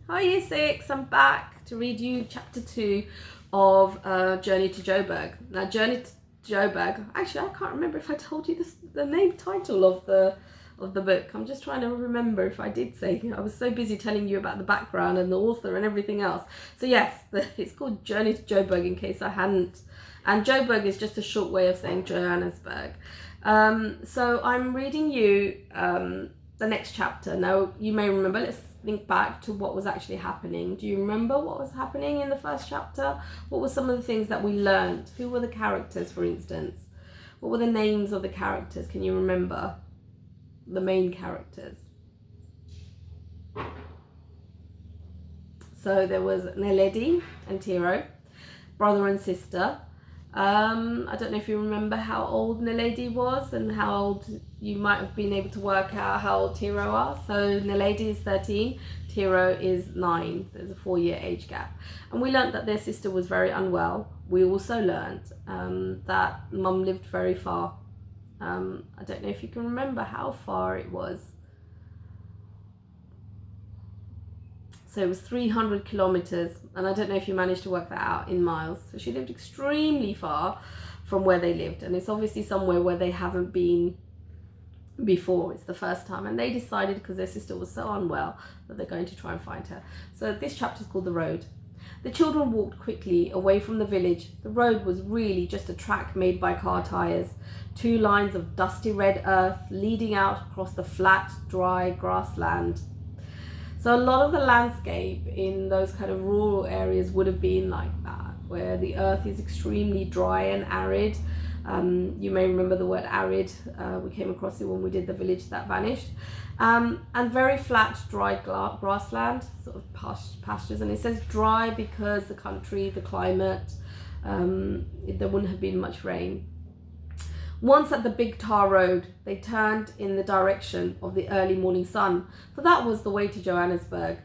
Hi Year 6, I'm back to read you chapter 2 of Journey to Joburg. Now Journey to Joburg, actually I can't remember if I told you the name title of the book. I'm just trying to remember if I did say. I was so busy telling you about the background and the author and everything else. So yes, it's called Journey to Joburg in case I hadn't. And Joburg is just a short way of saying Johannesburg. So I'm reading you the next chapter. Now you may remember, let's think back to what was actually happening. Do you remember what was happening in the first chapter? What were some of the things that we learned? Who were the characters, for instance? What were the names of the characters? Can you remember the main characters? So there was Naledi and Tiro, brother and sister. I don't know if you remember how old Naledi was and how old you might have been able to work out how old Tiro are. So Naledi is 13, Tiro is 9. There's a 4-year age gap. And we learnt that their sister was very unwell. We also learnt that mum lived very far. I don't know if you can remember how far it was. So it was 300 kilometers, and I don't know if you managed to work that out in miles. So she lived extremely far from where they lived, and it's obviously somewhere where they haven't been before. It's the first time, and they decided, because their sister was so unwell, that they're going to try and find her. So this chapter is called The Road. The children walked quickly away from the village. The road was really just a track made by car tires. 2 lines of dusty red earth leading out across the flat, dry grassland. So a lot of the landscape in those kind of rural areas would have been like that, where the earth is extremely dry and arid. You may remember the word arid. We came across it when we did The Village That Vanished. And very flat, dry grassland, sort of pastures. And it says dry because the country, the climate, there wouldn't have been much rain. Once at the big tar road, they turned in the direction of the early morning sun, for that was the way to Johannesburg.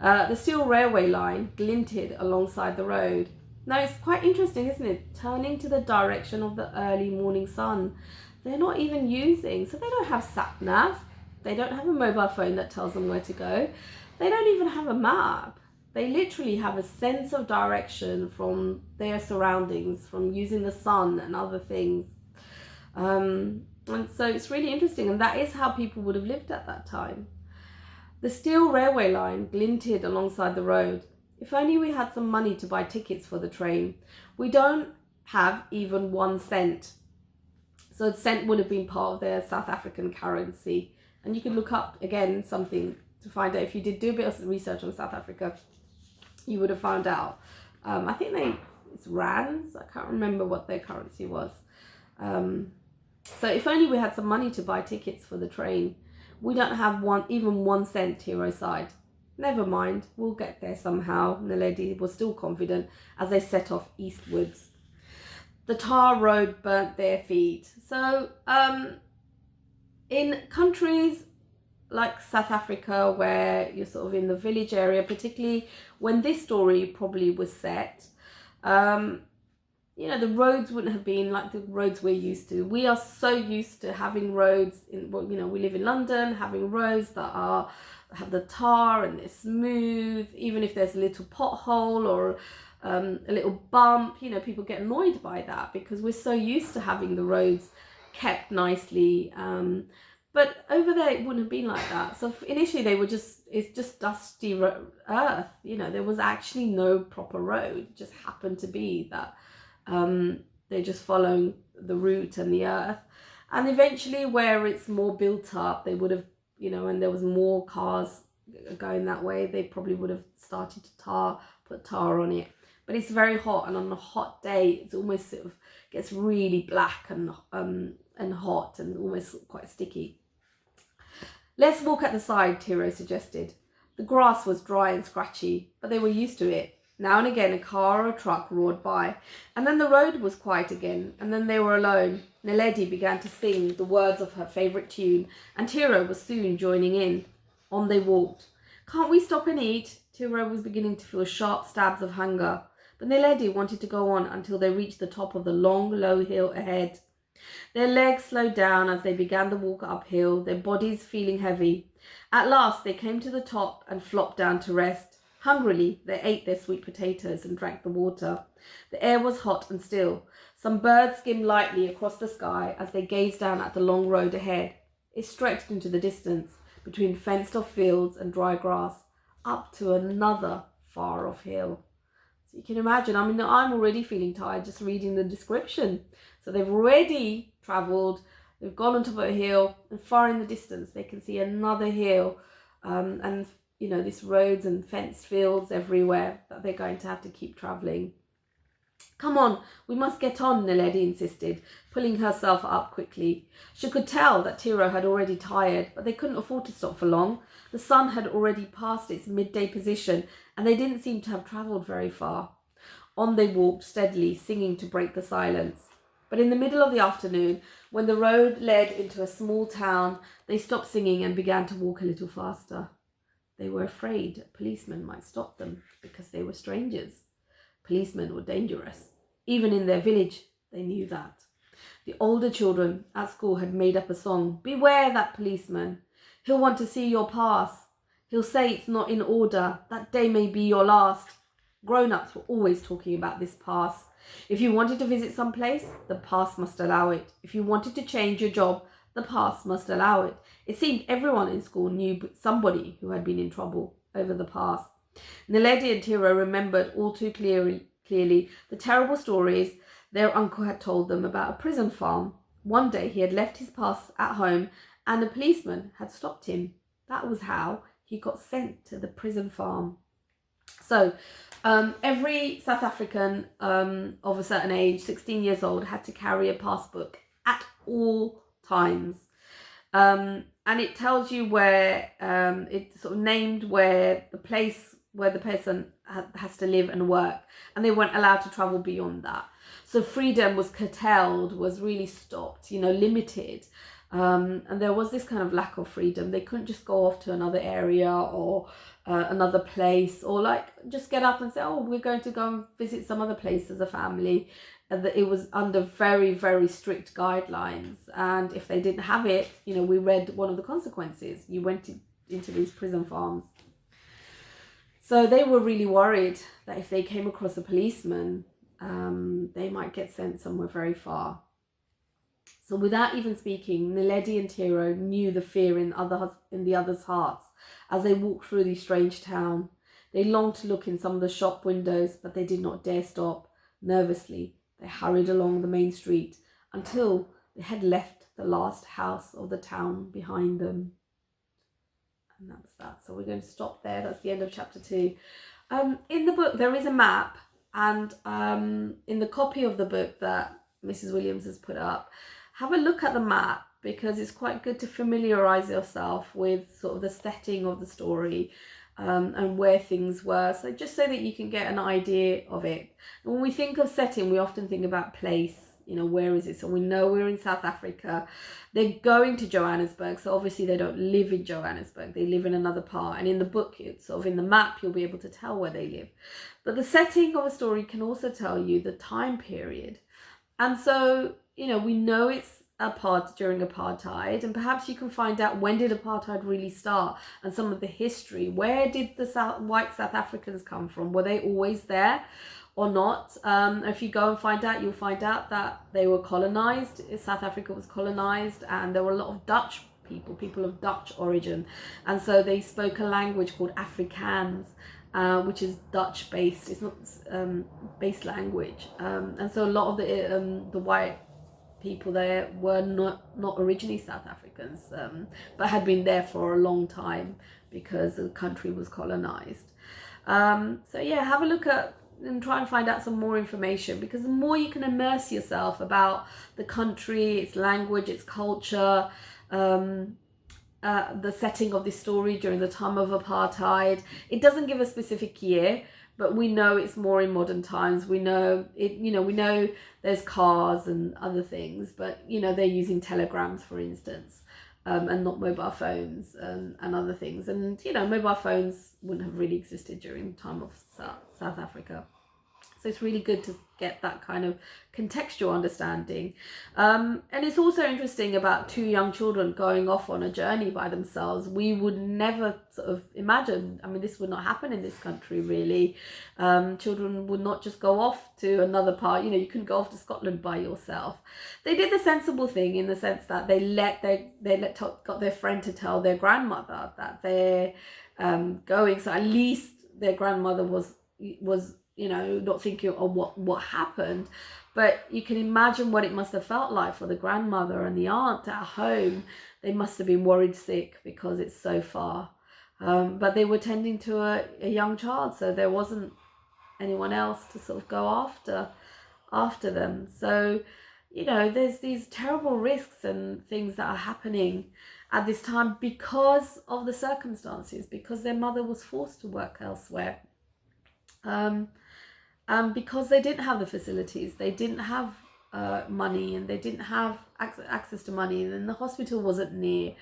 The steel railway line glinted alongside the road. Now it's quite interesting, isn't it? Turning to the direction of the early morning sun. They're not even using, so they don't have sat-nav. They don't have a mobile phone that tells them where to go. They don't even have a map. They literally have a sense of direction from their surroundings, from using the sun and other things. And so it's really interesting, and that is how people would have lived at that time. The steel railway line glinted alongside the road. If only we had some money to buy tickets for the train. We don't have even 1 cent. So the cent would have been part of their South African currency. And you can look up again something to find out. If you did do a bit of research on South Africa, you would have found out. I think it's rands. I can't remember what their currency was. So if only we had some money to buy tickets for the train. We don't have even 1 cent, Hero sighed. Never mind, we'll get there somehow. Naledi was still confident as they set off eastwards. The tar road burnt their feet. So in countries like South Africa, where you're sort of in the village area, particularly when this story probably was set, the roads wouldn't have been like the roads we're used to. We are so used to having roads we live in London, having roads that have the tar and they're smooth. Even if there's a little pothole or a little bump, people get annoyed by that because we're so used to having the roads kept nicely. But over there, it wouldn't have been like that. So initially, it's just dusty earth. There was actually no proper road. It just happened to be that they're just following the route and the earth. And eventually, where it's more built up, they would have, and there was more cars going that way, they probably would have started to put tar on it. But it's very hot, and on a hot day, it's almost sort of gets really black and hot and almost quite sticky. Let's walk at the side, Tiro suggested. The grass was dry and scratchy, but they were used to it. Now and again, a car or a truck roared by, and then the road was quiet again, and then they were alone. Naledi began to sing the words of her favourite tune, and Tiro was soon joining in. On they walked. Can't we stop and eat? Tiro was beginning to feel sharp stabs of hunger, but Naledi wanted to go on until they reached the top of the long, low hill ahead. Their legs slowed down as they began the walk uphill, their bodies feeling heavy. At last they came to the top and flopped down to rest. Hungrily, they ate their sweet potatoes and drank the water. The air was hot and still. Some birds skimmed lightly across the sky as they gazed down at the long road ahead. It stretched into the distance, between fenced-off fields and dry grass, up to another far-off hill. So you can imagine, I'm already feeling tired just reading the description. So they've already travelled, they've gone on top of a hill, and far in the distance they can see another hill, and this roads and fenced fields everywhere that they're going to have to keep travelling. Come on, we must get on, Naledi insisted, pulling herself up quickly. She could tell that Tiro had already tired, but they couldn't afford to stop for long. The sun had already passed its midday position, and they didn't seem to have travelled very far. On they walked steadily, singing to break the silence. But in the middle of the afternoon, when the road led into a small town, they stopped singing and began to walk a little faster. They were afraid a policeman might stop them because they were strangers. Policemen were dangerous. Even in their village, they knew that. The older children at school had made up a song. Beware that policeman. He'll want to see your pass. He'll say it's not in order. That day may be your last. Grown-ups were always talking about this pass. If you wanted to visit some place, the pass must allow it. If you wanted to change your job, the pass must allow it. It seemed everyone in school knew somebody who had been in trouble over the pass. Naledi and Tiro remembered all too clearly the terrible stories their uncle had told them about a prison farm. One day he had left his pass at home and a policeman had stopped him. That was how he got sent to the prison farm. So every South African of a certain age, 16 years old, had to carry a passbook at all times. And it tells you where, it's sort of named where the place where the person has to live and work, and they weren't allowed to travel beyond that. So freedom was curtailed, was really stopped, limited. And there was this kind of lack of freedom. They couldn't just go off to another area or another place, or just get up and say, oh, we're going to go and visit some other place as a family. And that it was under very, very strict guidelines. And if they didn't have it, we read one of the consequences. You went into these prison farms. So they were really worried that if they came across a policeman, they might get sent somewhere very far. So without even speaking, Naledi and Tiro knew the fear in the others' hearts as they walked through the strange town. They longed to look in some of the shop windows, but they did not dare stop. Nervously, they hurried along the main street until they had left the last house of the town behind them. And that was that. So we're going to stop there. That's the end of chapter 2. In the book, there is a map, and in the copy of the book that Mrs. Williams has put up, have a look at the map, because it's quite good to familiarise yourself with sort of the setting of the story and where things were. So just so that you can get an idea of it. And when we think of setting, we often think about place. Where is it? So we know we're in South Africa. They're going to Johannesburg, so obviously they don't live in Johannesburg. They live in another part. And in the book, it's sort of in the map, you'll be able to tell where they live. But the setting of a story can also tell you the time period. And so, we know it's during apartheid, and perhaps you can find out when did apartheid really start and some of the history. Where did the white South Africans come from? Were they always there or not? If you go and find out, you'll find out that they were colonized. South Africa was colonized, and there were a lot of Dutch people of Dutch origin, and so they spoke a language called Afrikaans, which is Dutch based. It's not based language, and so a lot of the white people there were not originally South Africans, but had been there for a long time because the country was colonized. So yeah, have a look at and try and find out some more information, because the more you can immerse yourself about the country, its language, its culture, the setting of this story during the time of apartheid. It doesn't give a specific year, but we know it's more in modern times. We know it, we know there's cars and other things, but they're using telegrams, for instance, and not mobile phones and other things. And mobile phones wouldn't have really existed during the time of South Africa. So it's really good to get that kind of contextual understanding. And it's also interesting about two young children going off on a journey by themselves. We would never sort of imagine, I mean, this would not happen in this country really. Children would not just go off to another part, you couldn't go off to Scotland by yourself. They did the sensible thing in the sense that got their friend to tell their grandmother that they're going, so at least their grandmother was not thinking of what happened. But you can imagine what it must have felt like for the grandmother and the aunt at home. They must have been worried sick because it's so far. But they were tending to a young child, so there wasn't anyone else to sort of go after them. So, there's these terrible risks and things that are happening at this time because of the circumstances, because their mother was forced to work elsewhere. Because they didn't have the facilities, they didn't have money, and they didn't have access to money, and the hospital wasn't near.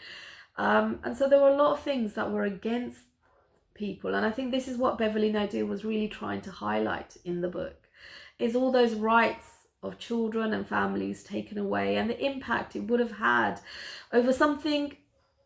And so there were a lot of things that were against people. And I think this is what Beverly Nadir was really trying to highlight in the book, is all those rights of children and families taken away, and the impact it would have had over something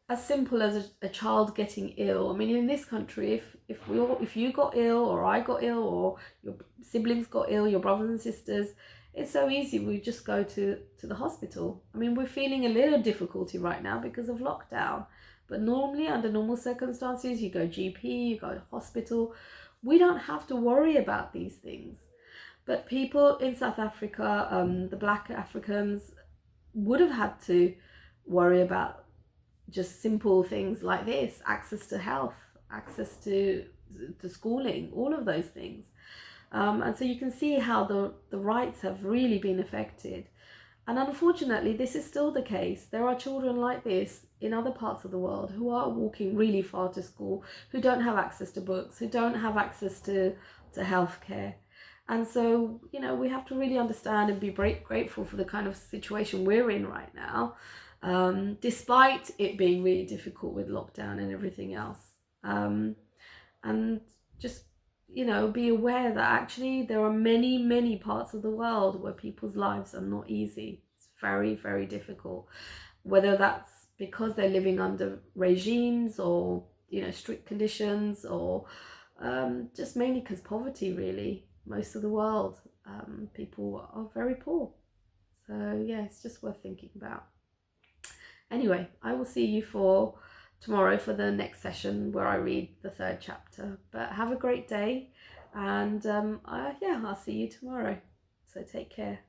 as simple as a child getting ill. I mean, in this country, if you got ill, or I got ill, or your siblings got ill, your brothers and sisters, it's so easy. We just go to the hospital. I mean, we're feeling a little difficulty right now because of lockdown, but normally, under normal circumstances, you go GP, you go hospital. We don't have to worry about these things. But people in South Africa, the Black Africans, would have had to worry about just simple things like this: access to health, access to schooling, all of those things. And so you can see how the rights have really been affected. And unfortunately, this is still the case. There are children like this in other parts of the world who are walking really far to school, who don't have access to books, who don't have access to healthcare. And so, we have to really understand and be grateful for the kind of situation we're in right now, despite it being really difficult with lockdown and everything else. And just, be aware that actually there are many, many parts of the world where people's lives are not easy. It's very, very difficult, whether that's because they're living under regimes or, strict conditions, or just mainly because poverty, really. Most of the world, people are very poor. So yeah, it's just worth thinking about. Anyway, I will see you for tomorrow for the next session where I read the 3rd chapter. But have a great day, and I'll see you tomorrow. So take care.